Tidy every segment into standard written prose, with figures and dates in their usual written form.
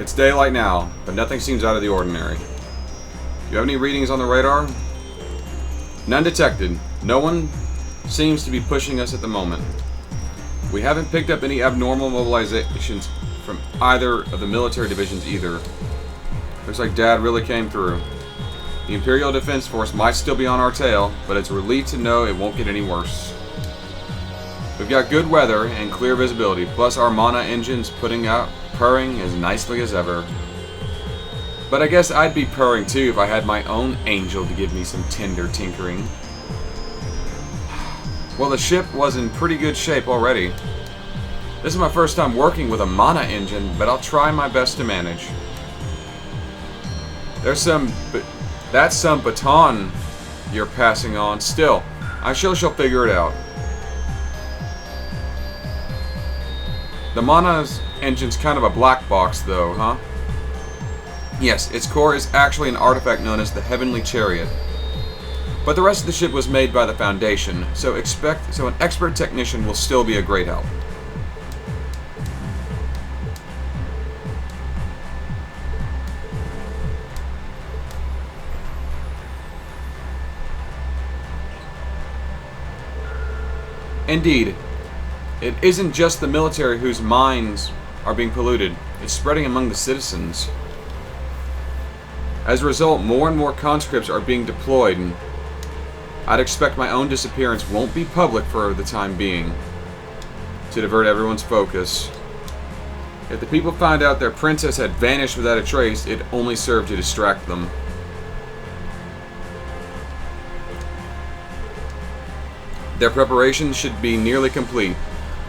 It's daylight now, but nothing seems out of the ordinary. Do you have any readings on the radar? None detected. No one seems to be pushing us at the moment. We haven't picked up any abnormal mobilizations from either of the military divisions either. Looks like Dad really came through. The Imperial Defense Force might still be on our tail, but it's a relief to know it won't get any worse. We've got good weather and clear visibility, plus our Mana engines purring as nicely as ever. But I guess I'd be purring too if I had my own angel to give me some tender tinkering. Well, the ship was in pretty good shape already. This is my first time working with a Mana engine, but I'll try my best to manage. That's some baton you're passing on. Still, I shall figure it out. The Mana's engine's kind of a black box though, huh? Yes, its core is actually an artifact known as the Heavenly Chariot. But the rest of the ship was made by the Foundation, so an expert technician will still be a great help. Indeed, it isn't just the military whose minds are being polluted. It's spreading among the citizens. As a result, more and more conscripts are being deployed, and I'd expect my own disappearance won't be public for the time being, to divert everyone's focus. If the people found out their princess had vanished without a trace, it only served to distract them. Their preparations should be nearly complete,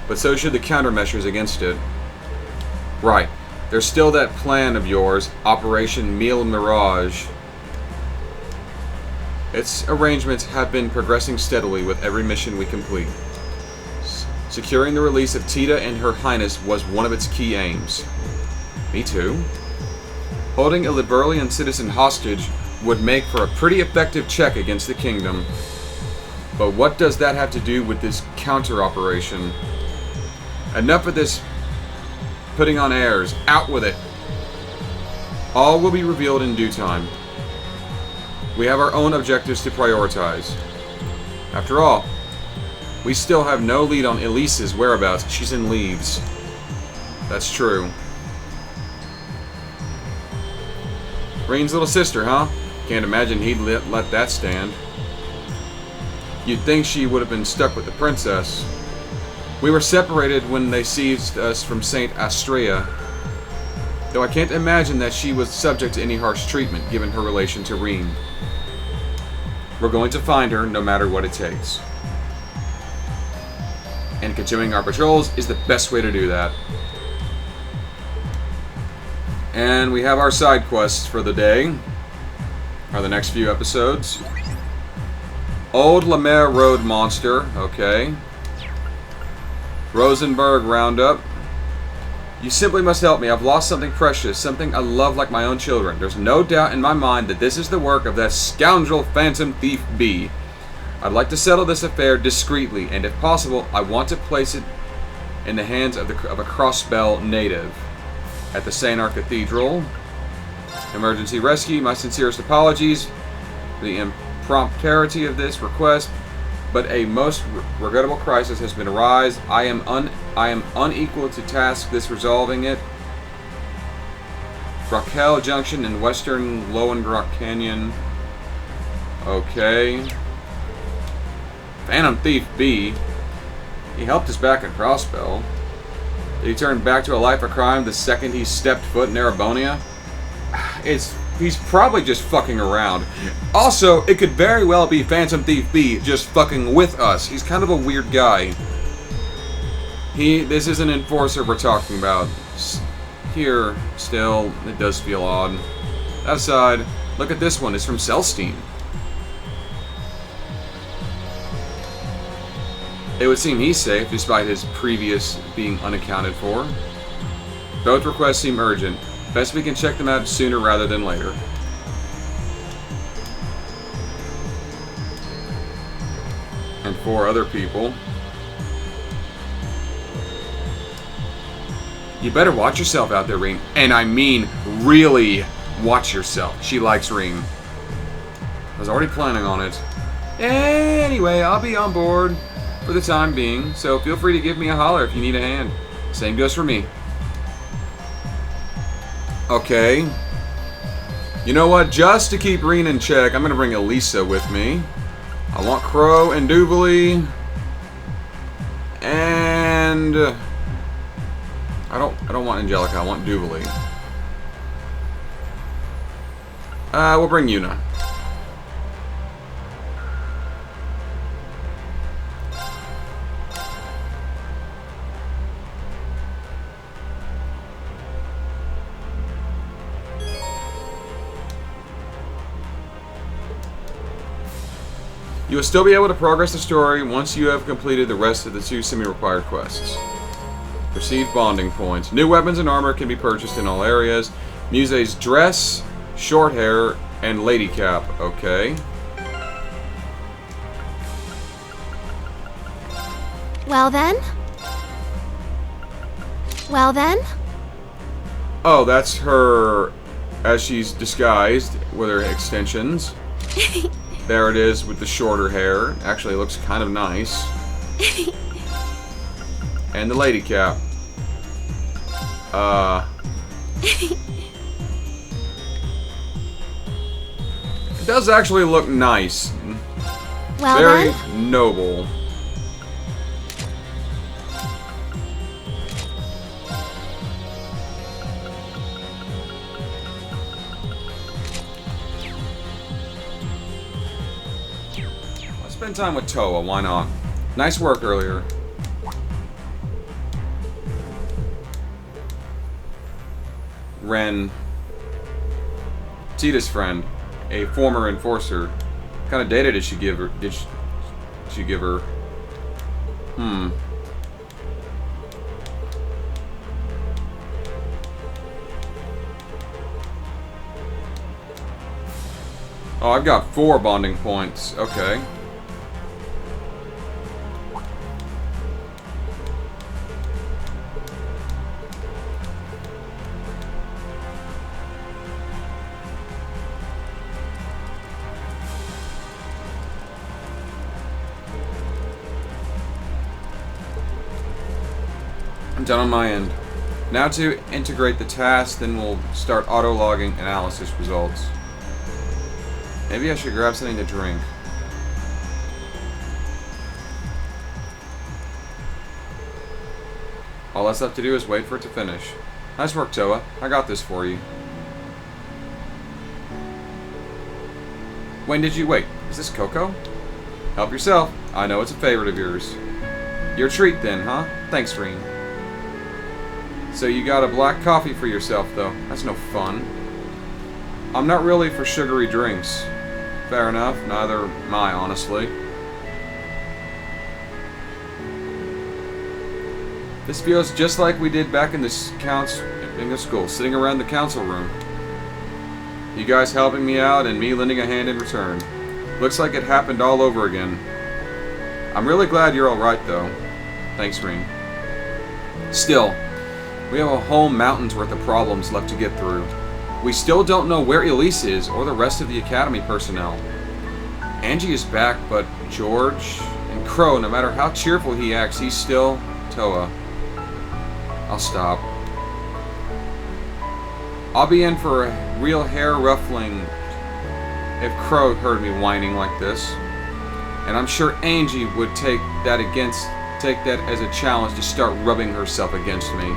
but so should the countermeasures against it. Right. There's still that plan of yours, Operation Meal Mirage. Its arrangements have been progressing steadily with every mission we complete. Securing the release of Tita and Her Highness was one of its key aims. Me too. Holding a Liberalian citizen hostage would make for a pretty effective check against the kingdom. But what does that have to do with this counter-operation? Enough of this putting on airs. Out with it. All will be revealed in due time. We have our own objectives to prioritize. After all, we still have no lead on Elise's whereabouts. She's in Leaves. That's true. Reen's little sister, huh? Can't imagine he'd let that stand. You'd think she would have been stuck with the princess. We were separated when they seized us from Saint Astrea, though I can't imagine that she was subject to any harsh treatment given her relation to Reen. We're going to find her no matter what it takes. And continuing our patrols is the best way to do that. And we have our side quests for the day, or the next few episodes. Old Lemaire Road Monster, okay. Rosenberg Roundup. You simply must help me. I've lost something precious, something I love like my own children. There's no doubt in my mind that this is the work of that scoundrel Phantom Thief B. I'd like to settle this affair discreetly, and if possible, I want to place it in the hands of a Crossbell native. At the Sanar Cathedral. Emergency rescue. My sincerest apologies for the impromptu of this request, but a most regrettable crisis has been arise. I am unequal to task this resolving it. Raquel Junction in western Lowengrock Canyon. Okay. Phantom Thief B. He helped us back at Crossbell. Did he turn back to a life of crime the second he stepped foot in Erebonia? He's probably just fucking around. Also, it could very well be Phantom Thief B just fucking with us. He's kind of a weird guy. This is an enforcer we're talking about. Here, still, it does feel odd. That aside, look at this one. It's from Celestine. It would seem he's safe, despite his previous being unaccounted for. Both requests seem urgent. Best we can check them out sooner rather than later. And 4 other people. You better watch yourself out there, Rean. And I mean, really watch yourself. She likes Rean. I was already planning on it. Anyway, I'll be on board for the time being, so feel free to give me a holler if you need a hand. Same goes for me. Okay. You know what? Just to keep Rean in check, I'm going to bring Elisa with me. I want Crow and Duvalie. And... I don't want Angelica, I want Duvalie. We'll bring Yuna. You will still be able to progress the story once you have completed the rest of the 2 semi-required quests. Receive bonding points. New weapons and armor can be purchased in all areas. Muse's dress, short hair, and lady cap. Okay. Well then? Well then? Oh, that's her as she's disguised with her extensions. There it is with the shorter hair. Actually, it looks kind of nice. And the lady cap. It does actually look nice. Well Very then? noble. Spend time with Toa, why not? Nice work earlier. Ren, Tita's friend, a former enforcer. What kind of data did she give her? Did she give her? Oh, I've got 4 bonding points. Okay. I'm done on my end. Now to integrate the task, then we'll start auto-logging analysis results. Maybe I should grab something to drink. All that's left to do is wait for it to finish. Nice work, Toa. I got this for you. When did you wait? Is this Coco? Help yourself. I know it's a favorite of yours. Your treat then, huh? Thanks, Rean. So you got a black coffee for yourself, though. That's no fun. I'm not really for sugary drinks. Fair enough. Neither am I, honestly. This feels just like we did back in the school, sitting around the council room. You guys helping me out and me lending a hand in return. Looks like it happened all over again. I'm really glad you're alright, though. Thanks, Rean. Still, we have a whole mountain's worth of problems left to get through. We still don't know where Elise is or the rest of the Academy personnel. Angie is back, but George and Crow, no matter how cheerful he acts, he's still Toa. I'll stop. I'll be in for a real hair-ruffling if Crow heard me whining like this. And I'm sure Angie would take that as a challenge to start rubbing herself against me.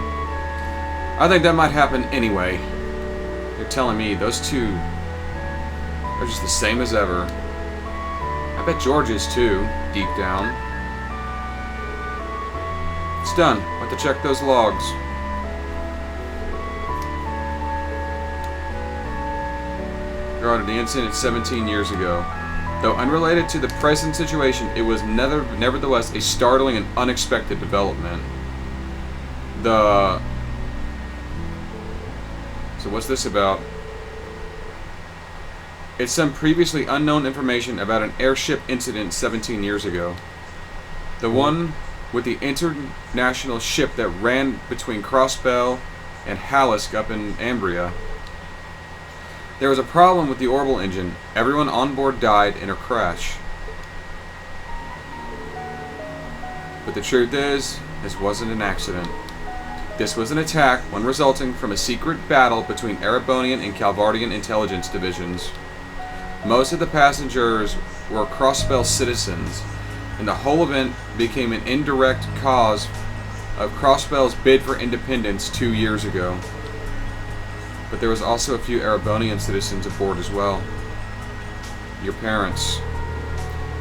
I think that might happen anyway. You're telling me those two are just the same as ever. I bet George is too, deep down. It's done. I'll have to check those logs. Regarding the incident 17 years ago. Though unrelated to the present situation, it was nevertheless a startling and unexpected development. So what's this about? It's some previously unknown information about an airship incident 17 years ago. The one with the international ship that ran between Crossbell and Halisk up in Ambria. There was a problem with the orbital engine. Everyone on board died in a crash. But the truth is, this wasn't an accident. This was an attack, one resulting from a secret battle between Erebonian and Calvardian intelligence divisions. Most of the passengers were Crossbell citizens, and the whole event became an indirect cause of Crossbell's bid for independence 2 years ago. But there was also a few Erebonian citizens aboard as well. Your parents.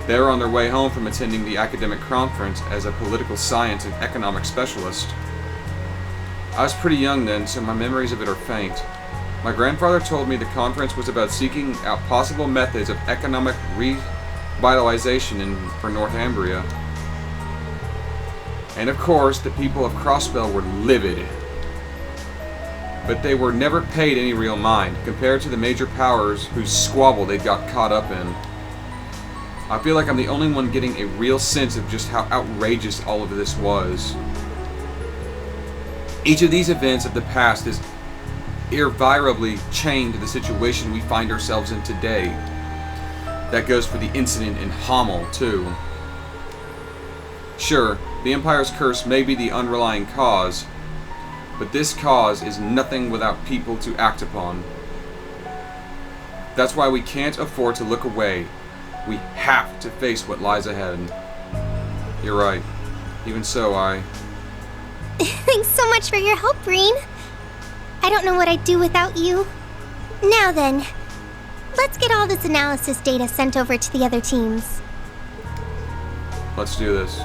They were on their way home from attending the academic conference as a political science and economic specialist. I was pretty young then, so my memories of it are faint. My grandfather told me the conference was about seeking out possible methods of economic revitalization for Northumbria. And of course, the people of Crossbell were livid. But they were never paid any real mind, compared to the major powers whose squabble they got caught up in. I feel like I'm the only one getting a real sense of just how outrageous all of this was. Each of these events of the past is irrevocably chained to the situation we find ourselves in today. That goes for the incident in Hamel, too. Sure, the Empire's curse may be the underlying cause, but this cause is nothing without people to act upon. That's why we can't afford to look away. We have to face what lies ahead. You're right. Even so, Thanks so much for your help, Breen. I don't know what I'd do without you. Now then, let's get all this analysis data sent over to the other teams. Let's do this.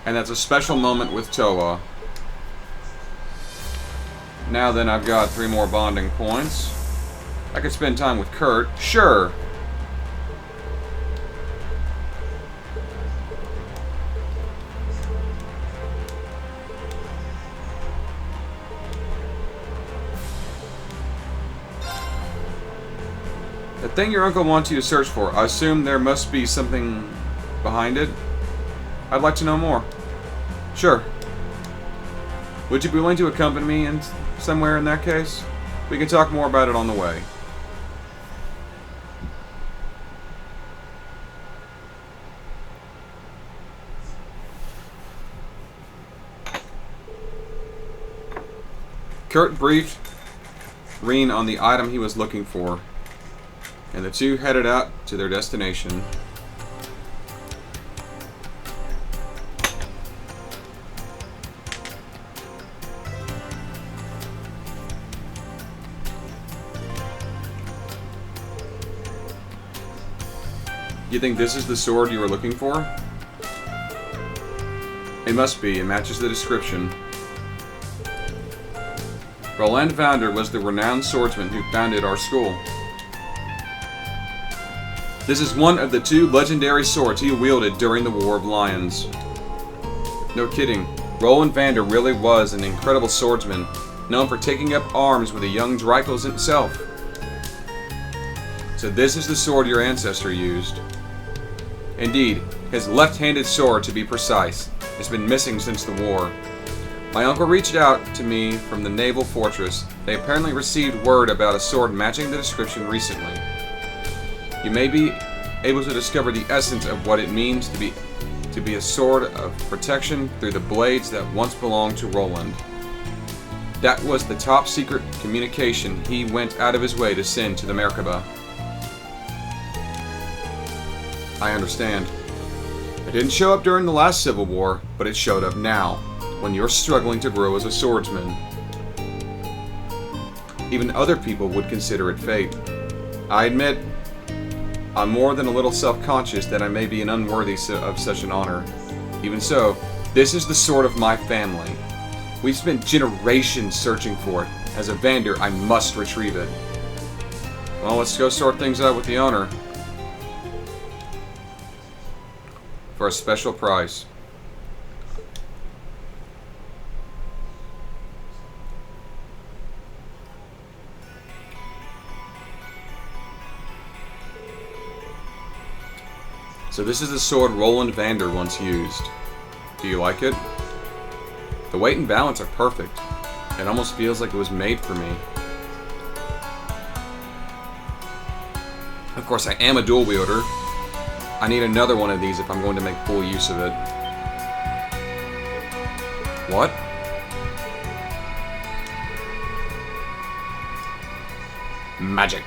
And that's a special moment with Toa. Now then, I've got 3 more bonding points. I could spend time with Kurt. Sure. The thing your uncle wants you to search for, I assume there must be something behind it. I'd like to know more. Sure. Would you be willing to accompany me somewhere in that case? We can talk more about it on the way. Kurt briefed Reen on the item he was looking for, and the two headed out to their destination. You think this is the sword you were looking for? It must be. It matches the description. Roland Vander was the renowned swordsman who founded our school. This is one of the 2 legendary swords he wielded during the War of Lions. No kidding, Roland Vander really was an incredible swordsman, known for taking up arms with the young Dreichels himself. So this is the sword your ancestor used. Indeed, his left-handed sword to be precise, has been missing since the war. My uncle reached out to me from the naval fortress. They apparently received word about a sword matching the description recently. You may be able to discover the essence of what it means to be a sword of protection through the blades that once belonged to Roland. That was the top secret communication he went out of his way to send to the Merkaba. I understand. It didn't show up during the last Civil War, but it showed up now, when you're struggling to grow as a swordsman. Even other people would consider it fate. I admit, I'm more than a little self-conscious that I may be unworthy of such an honor. Even so, this is the sword of my family. We've spent generations searching for it. As a Vander, I must retrieve it. Well, let's go sort things out with the owner. For a special price. So this is the sword Roland Vander once used. Do you like it? The weight and balance are perfect. It almost feels like it was made for me. Of course, I am a dual wielder. I need another one of these if I'm going to make full use of it. What? Magic.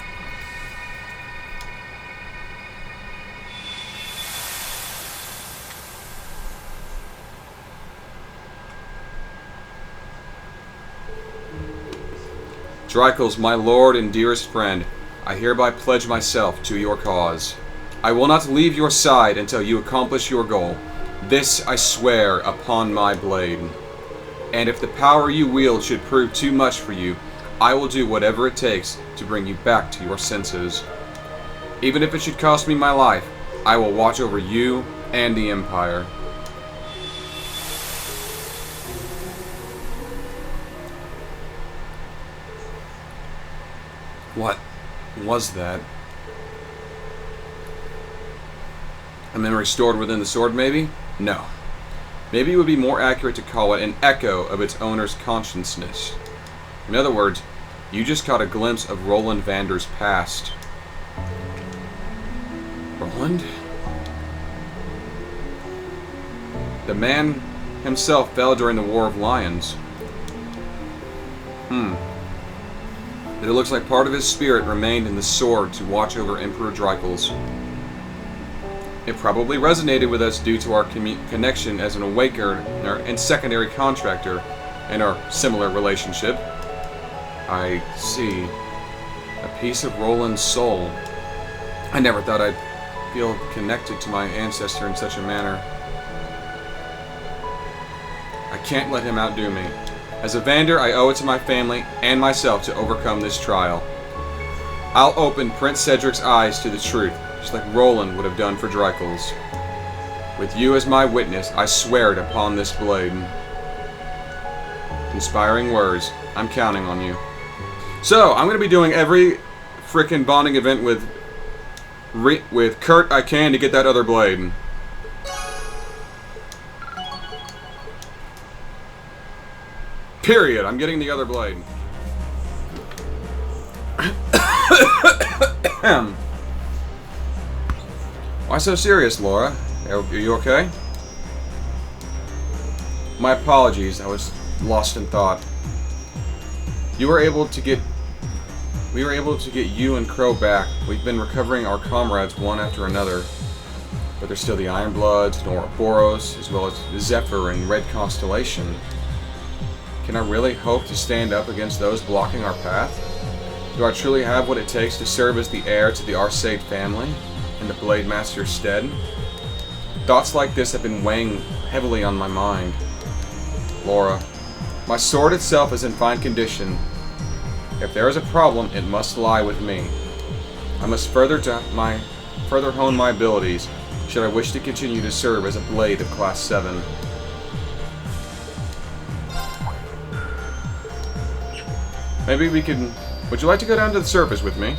Drycles, my lord and dearest friend, I hereby pledge myself to your cause. I will not leave your side until you accomplish your goal. This I swear upon my blade. And if the power you wield should prove too much for you, I will do whatever it takes to bring you back to your senses. Even if it should cost me my life, I will watch over you and the Empire. What was that? A memory stored within the sword, maybe? No. Maybe it would be more accurate to call it an echo of its owner's consciousness. In other words, you just caught a glimpse of Roland Vander's past. Roland? The man himself fell during the War of Lions. It looks like part of his spirit remained in the sword to watch over Emperor Drycles. It probably resonated with us due to our connection as an awakener and secondary contractor in our similar relationship. I see. A piece of Roland's soul. I never thought I'd feel connected to my ancestor in such a manner. I can't let him outdo me. As a Vander, I owe it to my family and myself to overcome this trial. I'll open Prince Cedric's eyes to the truth, just like Roland would have done for Drycles. With you as my witness, I swear it upon this blade. Inspiring words. I'm counting on you. So, I'm going to be doing every frickin' bonding event with Kurt I can to get that other blade. Period. I'm getting the other blade. Why so serious, Laura? Are you okay? My apologies. I was lost in thought. We were able to get you and Crow back. We've been recovering our comrades one after another. But there's still the Ironbloods, Ouroboros, as well as Zephyr and Red Constellation. Can I really hope to stand up against those blocking our path? Do I truly have what it takes to serve as the heir to the Arseid family in the Blade Master's stead? Thoughts like this have been weighing heavily on my mind. Laura, my sword itself is in fine condition. If there is a problem, it must lie with me. I must further hone my abilities should I wish to continue to serve as a blade of Class 7. Maybe we can... Would you like to go down to the surface with me?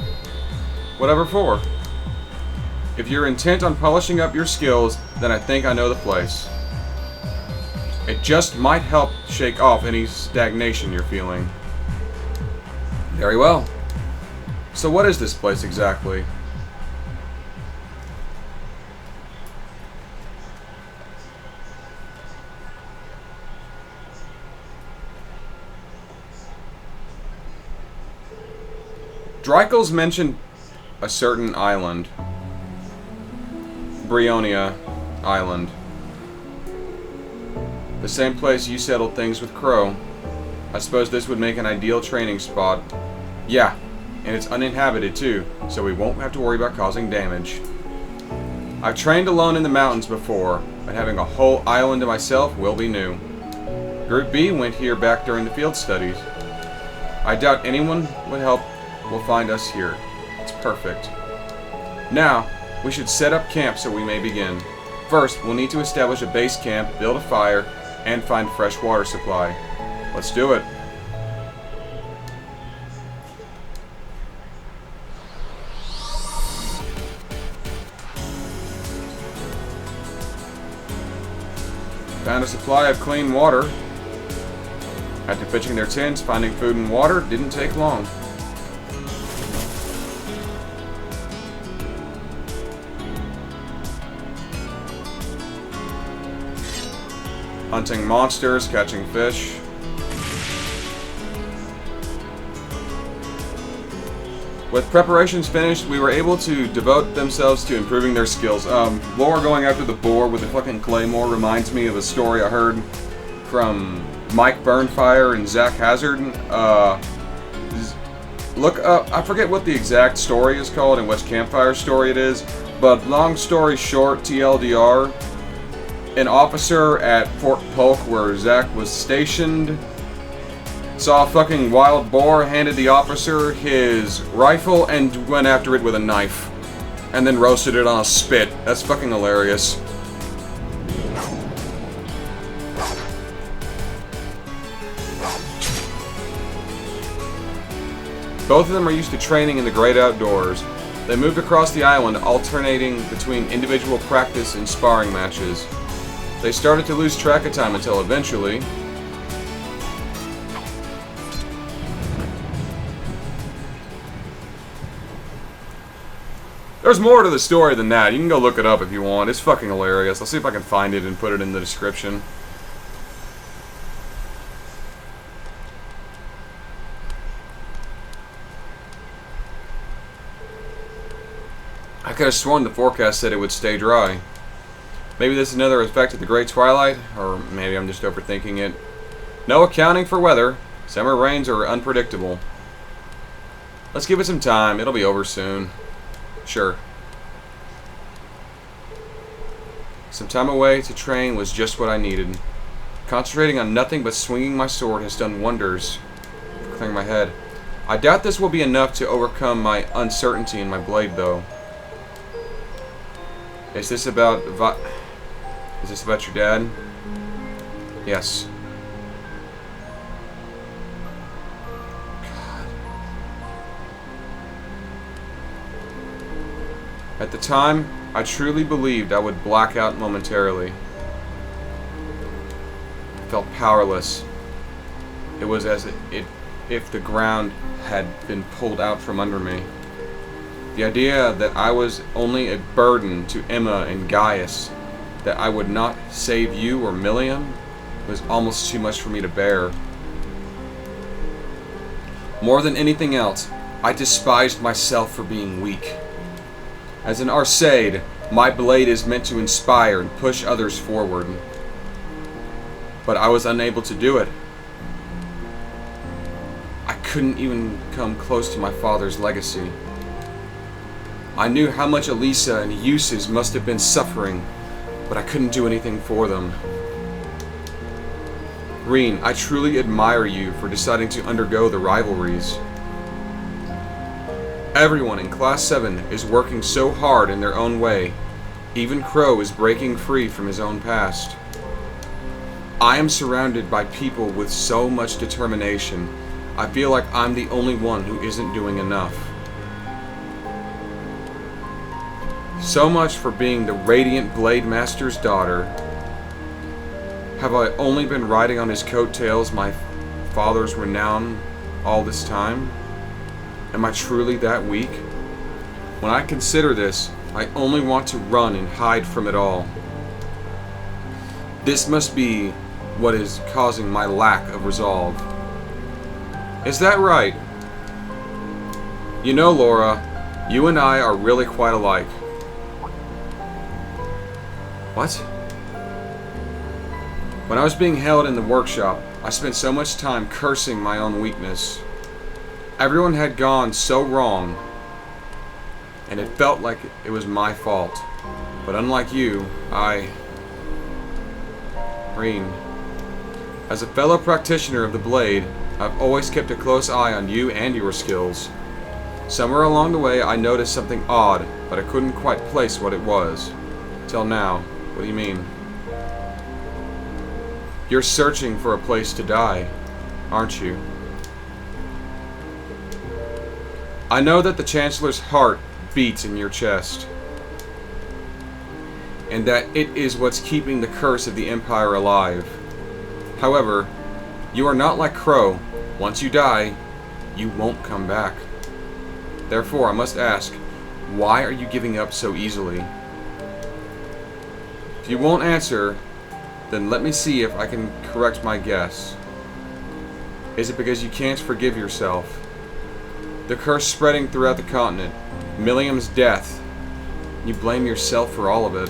Whatever for. If you're intent on polishing up your skills, then I think I know the place. It just might help shake off any stagnation you're feeling. Very well. So what is this place exactly? Drycles mentioned a certain island. Brionia Island. The same place you settled things with Crow. I suppose this would make an ideal training spot. Yeah, and it's uninhabited too, so we won't have to worry about causing damage. I've trained alone in the mountains before, but having a whole island to myself will be new. Group B went here back during the field studies. I doubt anyone will find us here. It's perfect. Now, we should set up camp so we may begin. First, we'll need to establish a base camp, build a fire, and find fresh water supply. Let's do it. Found a supply of clean water. After pitching their tents, finding food and water didn't take long. Hunting monsters, catching fish. With preparations finished, we were able to devote themselves to improving their skills. Laura going after the boar with the fucking claymore reminds me of a story I heard from Mike Burnfire and Zach Hazard. Look up, I forget what the exact story is called and which campfire story it is, but long story short, TLDR, an officer at Fort Polk where Zach was stationed saw a fucking wild boar, handed the officer his rifle, and went after it with a knife. And then roasted it on a spit. That's fucking hilarious. Both of them are used to training in the great outdoors. They moved across the island, alternating between individual practice and sparring matches. They started to lose track of time until eventually... There's more to the story than that. You can go look it up if you want. It's fucking hilarious. I'll see if I can find it and put it in the description. I could have sworn the forecast said it would stay dry. Maybe this is another effect of the Great Twilight, or maybe I'm just overthinking it. No accounting for weather. Summer rains are unpredictable. Let's give it some time. It'll be over soon. Sure. Some time away to train was just what I needed. Concentrating on nothing but swinging my sword has done wonders for clearing my head. I doubt this will be enough to overcome my uncertainty in my blade, though. Is this about your dad? Yes. At the time, I truly believed I would black out momentarily. I felt powerless. It was as if the ground had been pulled out from under me. The idea that I was only a burden to Emma and Gaius, that I would not save you or Milliam, was almost too much for me to bear. More than anything else, I despised myself for being weak. As an Arseid, my blade is meant to inspire and push others forward. But I was unable to do it. I couldn't even come close to my father's legacy. I knew how much Elisa and Eustace must have been suffering, but I couldn't do anything for them. Reen, I truly admire you for deciding to undergo the rivalries. Everyone in Class 7 is working so hard in their own way. Even Crow is breaking free from his own past. I am surrounded by people with so much determination. I feel like I'm the only one who isn't doing enough. So much for being the Radiant Blade Master's daughter. Have I only been riding on his coattails, my father's renown, all this time? Am I truly that weak? When I consider this, I only want to run and hide from it all. This must be what is causing my lack of resolve. Is that right? You know, Laura, you and I are really quite alike. What? When I was being held in the workshop, I spent so much time cursing my own weakness. Everyone had gone so wrong, and it felt like it was my fault. But unlike you, Reen, as a fellow practitioner of the blade, I've always kept a close eye on you and your skills. Somewhere along the way I noticed something odd, but I couldn't quite place what it was. Till now. What do you mean? You're searching for a place to die, aren't you? I know that the Chancellor's heart beats in your chest. and that it is what's keeping the curse of the Empire alive. However, you are not like Crow. Once you die, you won't come back. Therefore, I must ask, why are you giving up so easily? If you won't answer, then let me see if I can correct my guess. Is it because you can't forgive yourself? The curse spreading throughout the continent, Millium's death, you blame yourself for all of it.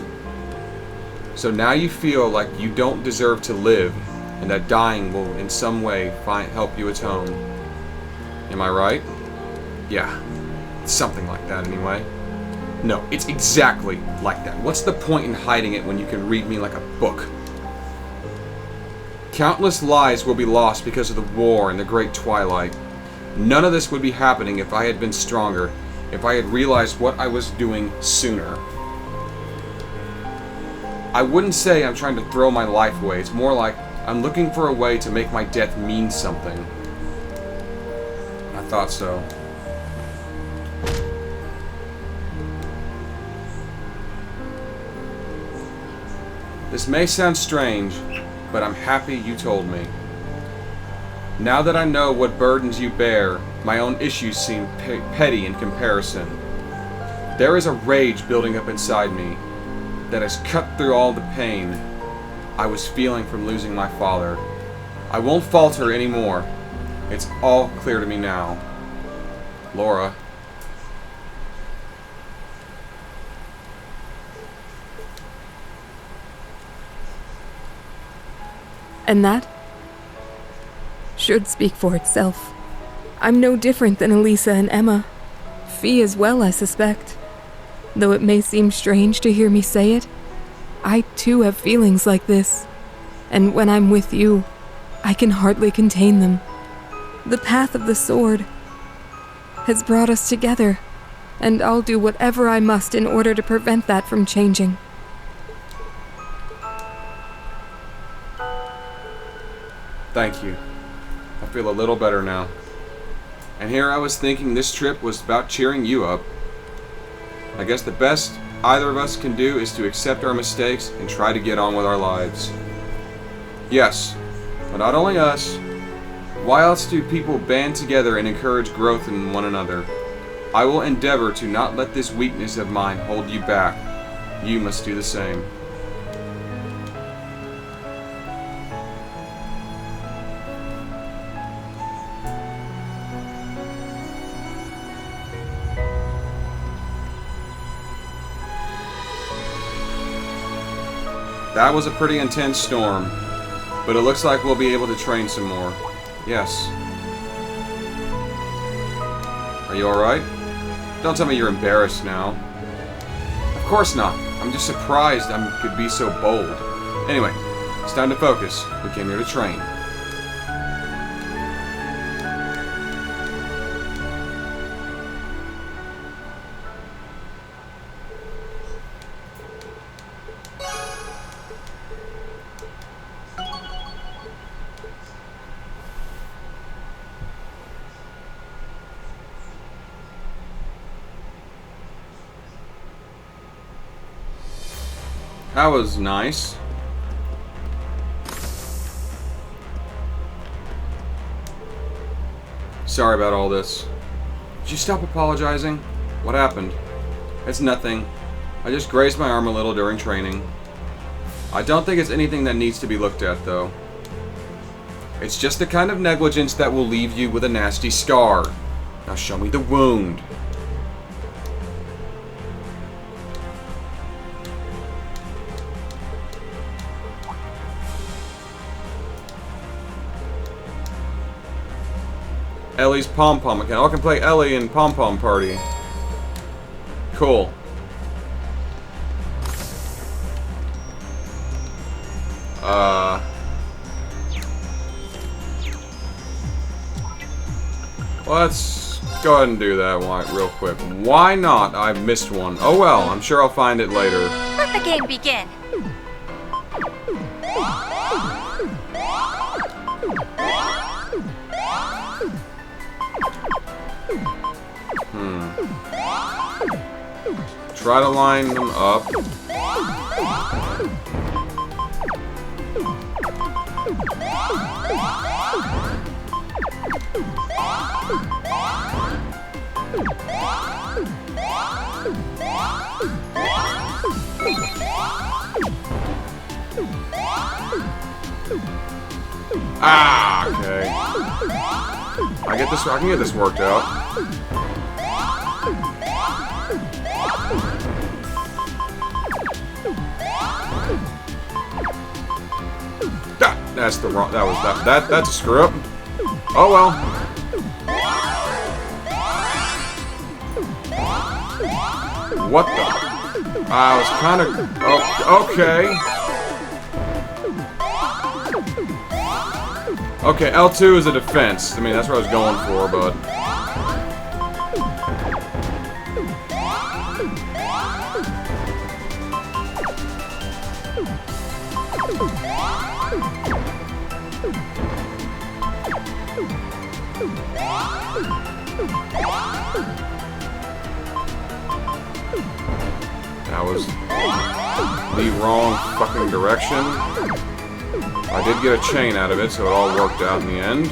So now you feel like you don't deserve to live, and that dying will in some way help you atone. Am I right? Yeah, it's something like that anyway. No, it's exactly like that. What's the point in hiding it when you can read me like a book? Countless lives will be lost because of the war and the Great Twilight. None of this would be happening if I had been stronger, if I had realized what I was doing sooner. I wouldn't say I'm trying to throw my life away. It's more like I'm looking for a way to make my death mean something. I thought so. This may sound strange, but I'm happy you told me. Now that I know what burdens you bear, my own issues seem petty in comparison. There is a rage building up inside me that has cut through all the pain I was feeling from losing my father. I won't falter anymore. It's all clear to me now. Laura. And that should speak for itself. I'm no different than Elisa and Emma. Fee as well, I suspect. Though it may seem strange to hear me say it, I too have feelings like this. And when I'm with you, I can hardly contain them. The path of the sword has brought us together, and I'll do whatever I must in order to prevent that from changing. Thank you. I feel a little better now. And here I was thinking this trip was about cheering you up. I guess the best either of us can do is to accept our mistakes and try to get on with our lives. Yes, but not only us. Why else do people band together and encourage growth in one another? I will endeavor to not let this weakness of mine hold you back. You must do the same. That was a pretty intense storm, but it looks like we'll be able to train some more. Yes. Are you alright? Don't tell me you're embarrassed now. Of course not. I'm just surprised I could be so bold. Anyway, it's time to focus. We came here to train. That was nice. Sorry about all this. Did you stop apologizing? What happened? It's nothing. I just grazed my arm a little during training. I don't think it's anything that needs to be looked at, though. It's just the kind of negligence that will leave you with a nasty scar. Now show me the wound. Ellie's pom-pom account. I can play Ellie in pom-pom party. Cool. Let's go ahead and do that one real quick. Why not? I missed one. Oh well, I'm sure I'll find it later. Let the game begin. Try to line them up. Ah, okay. I can get this worked out. That's the wrong. That's a screw up. Oh well. What the? I was kind of. Oh, okay. Okay, L2 is a defense. I mean, that's what I was going for, but. That was the wrong fucking direction. I did get a chain out of it, so it all worked out in the end.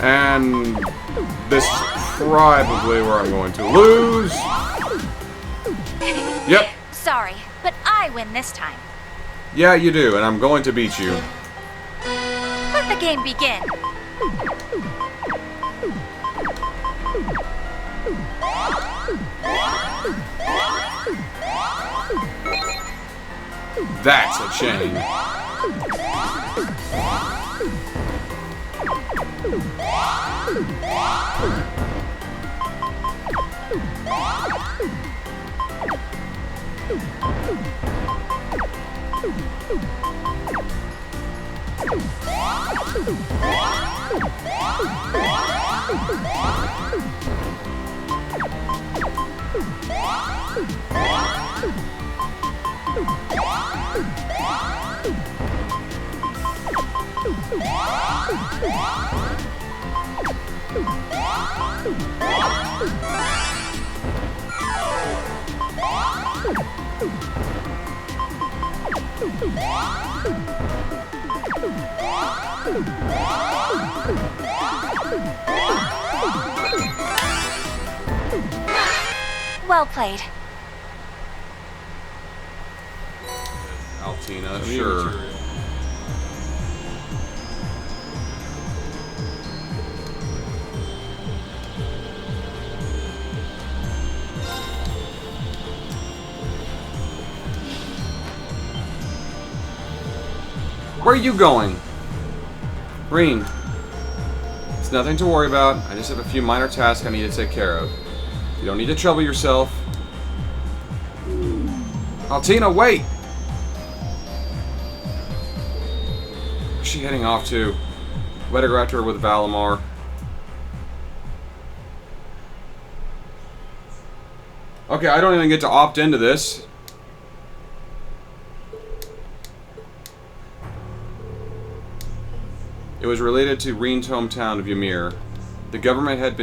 And this is probably where I'm going to lose. Yep. Sorry, but I win this time. Yeah, you do, and I'm going to beat you. Let the game begin. That's a chain. Well played. Altina, sure. Where are you going? Rean. It's nothing to worry about. I just have a few minor tasks I need to take care of. You don't need to trouble yourself. Altina, wait! Where's she heading off to? Better go after her with Valimar. Okay, I don't even get to opt into this. It was related to Rean's hometown of Ymir. The government had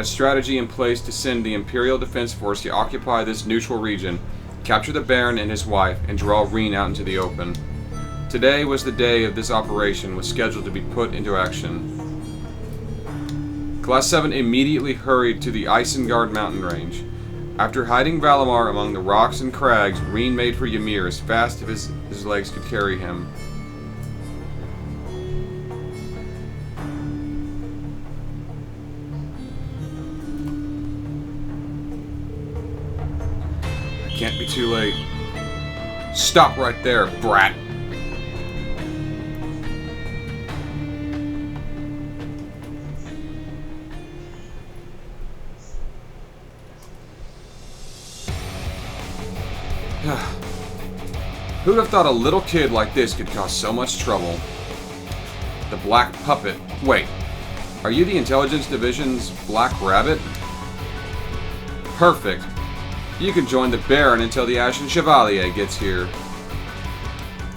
a strategy in place to send the Imperial Defense Force to occupy this neutral region, capture the Baron and his wife, and draw Rean out into the open. Today was the day of this operation was scheduled to be put into action. Class 7 immediately hurried to the Isengard mountain range. After hiding Valimar among the rocks and crags, Rean made for Ymir as fast as his legs could carry him. Can't be too late. Stop right there, brat. Who'd have thought a little kid like this could cause so much trouble? The Black Puppet. Wait, are you the Intelligence Division's Black Rabbit? Perfect. You can join the Baron until the Ashen Chevalier gets here.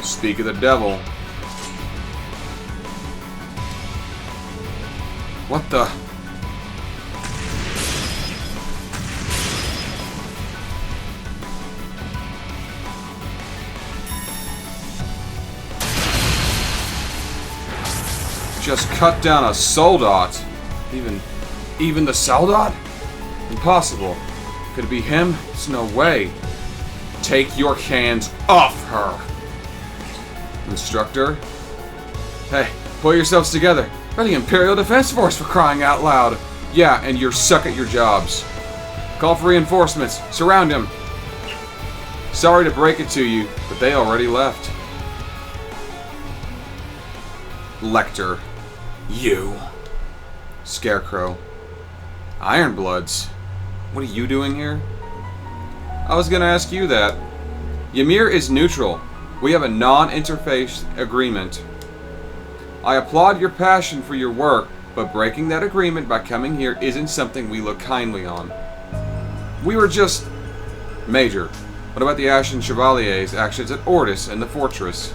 Speak of the devil. What the? Just cut down a soldat. Even the soldat? Impossible. Could it be him? There's no way. Take your hands off her. Instructor? Hey, pull yourselves together. We're the Imperial Defense Force, for crying out loud. Yeah, and you're suck at your jobs. Call for reinforcements. Surround him. Sorry to break it to you, but they already left. Lecter. You. Scarecrow. Ironbloods. What are you doing here? I was gonna ask you that. Ymir is neutral. We have a non-interface agreement. I applaud your passion for your work, but breaking that agreement by coming here isn't something we look kindly on. We were just... Major, what about the Ashen Chevalier's actions at Ordis and the Fortress?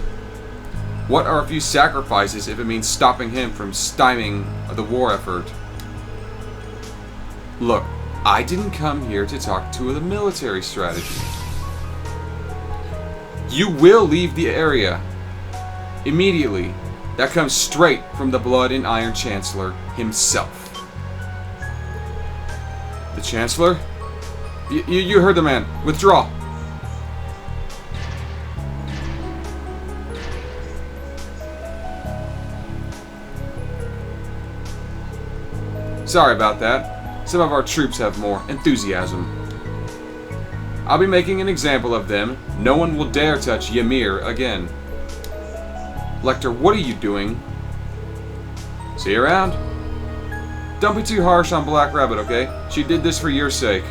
What are a few sacrifices if it means stopping him from stymieing the war effort? Look, I didn't come here to talk to the military strategy. You will leave the area. Immediately. That comes straight from the Blood and Iron Chancellor himself. The Chancellor? You heard the man. Withdraw. Sorry about that. Some of our troops have more enthusiasm. I'll be making an example of them. No one will dare touch Ymir again. Lecter, what are you doing? See you around. Don't be too harsh on Black Rabbit, okay? She did this for your sake.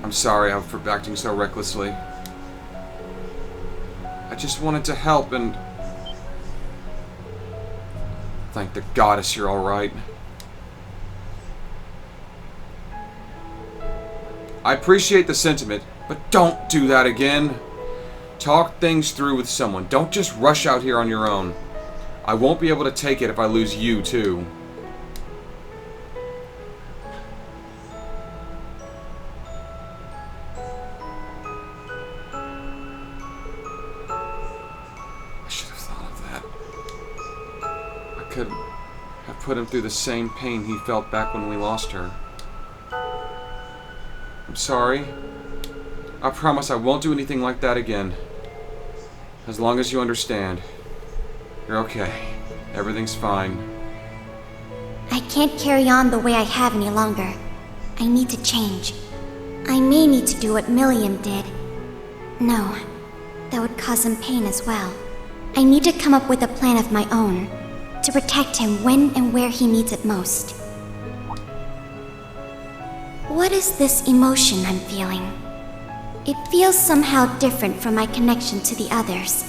I'm sorry for acting so recklessly. I just wanted to help and... Thank the goddess you're alright. I appreciate the sentiment, but don't do that again. Talk things through with someone. Don't just rush out here on your own. I won't be able to take it if I lose you, too. I should have thought of that. I could have put him through the same pain he felt back when we lost her. I'm sorry. I promise I won't do anything like that again. As long as you understand. You're okay. Everything's fine. I can't carry on the way I have any longer. I need to change. I may need to do what Milliam did. No, that would cause him pain as well. I need to come up with a plan of my own to protect him when and where he needs it most. What is this emotion I'm feeling? It feels somehow different from my connection to the others.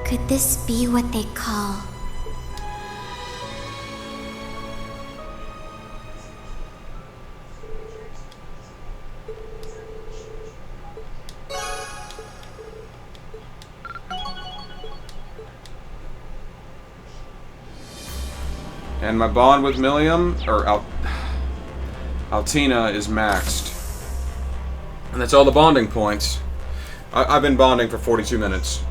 Could this be what they call... And my bond with Milliam, or Altina, is maxed. And that's all the bonding points. I've been bonding for 42 minutes.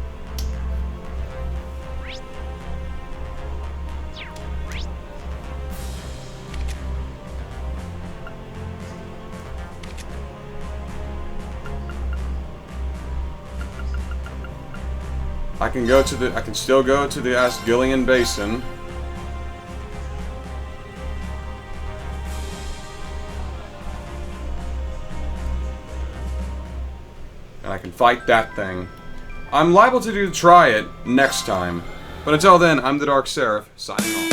I can still go to the Asgilian Basin. And I can fight that thing. I'm liable to try it next time. But until then, I'm the Dark Seraph, signing off.